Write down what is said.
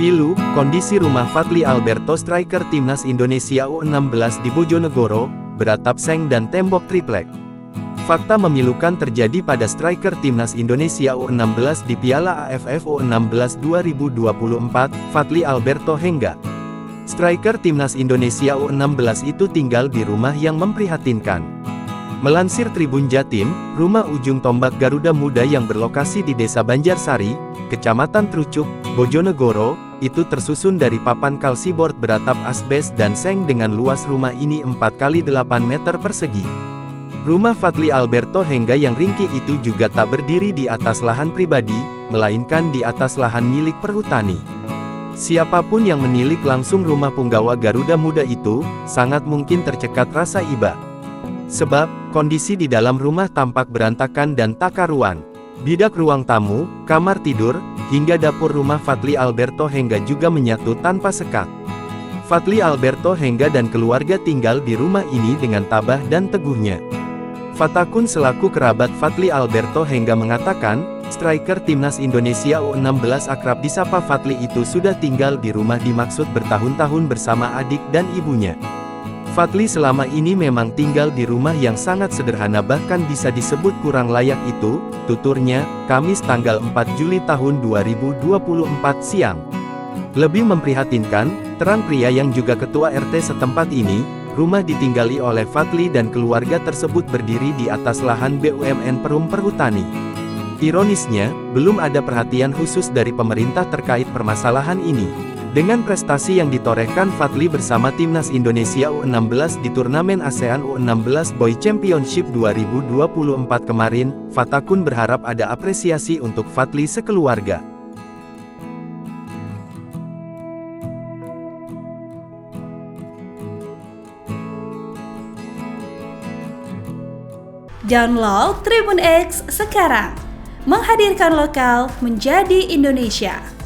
Pilu, kondisi rumah Fadly Alberto striker timnas Indonesia U16 di Bojonegoro, beratap seng dan tembok triplek. Fakta memilukan terjadi pada striker timnas Indonesia U16 di Piala AFF U16 2024, Fadly Alberto Hengga. Striker timnas Indonesia U16 itu tinggal di rumah yang memprihatinkan. Melansir Tribun Jatim, rumah ujung tombak Garuda Muda yang berlokasi di Desa Banjarsari, Kecamatan Trucuk, Bojonegoro, itu tersusun dari papan kalsiboard beratap asbes dan seng dengan luas rumah ini 4x8 meter persegi. Rumah Fadly Alberto Hengga yang ringkih itu juga tak berdiri di atas lahan pribadi, melainkan di atas lahan milik perhutani. Siapapun yang menilik langsung rumah punggawa Garuda Muda itu, sangat mungkin tercekat rasa iba. Sebab, kondisi di dalam rumah tampak berantakan dan tak karuan. Bidak ruang tamu, kamar tidur, hingga dapur rumah Fadly Alberto Hengga juga menyatu tanpa sekat. Fadly Alberto Hengga dan keluarga tinggal di rumah ini dengan tabah dan teguhnya. Fatakun selaku kerabat Fadly Alberto Hengga mengatakan, striker timnas Indonesia U16 akrab disapa Fadly itu sudah tinggal di rumah dimaksud bertahun-tahun bersama adik dan ibunya. Fadly selama ini memang tinggal di rumah yang sangat sederhana bahkan bisa disebut kurang layak itu, tuturnya, Kamis tanggal 4 Juli tahun 2024 siang. Lebih memprihatinkan, terang pria yang juga ketua RT setempat ini, rumah ditinggali oleh Fadly dan keluarga tersebut berdiri di atas lahan BUMN Perum Perhutani. Ironisnya, belum ada perhatian khusus dari pemerintah terkait permasalahan ini. Dengan prestasi yang ditorehkan Fadly bersama timnas Indonesia U16 di turnamen ASEAN U16 Boy Championship 2024 kemarin, Fatakun berharap ada apresiasi untuk Fadly sekeluarga. Download Tribun X sekarang, menghadirkan lokal menjadi Indonesia.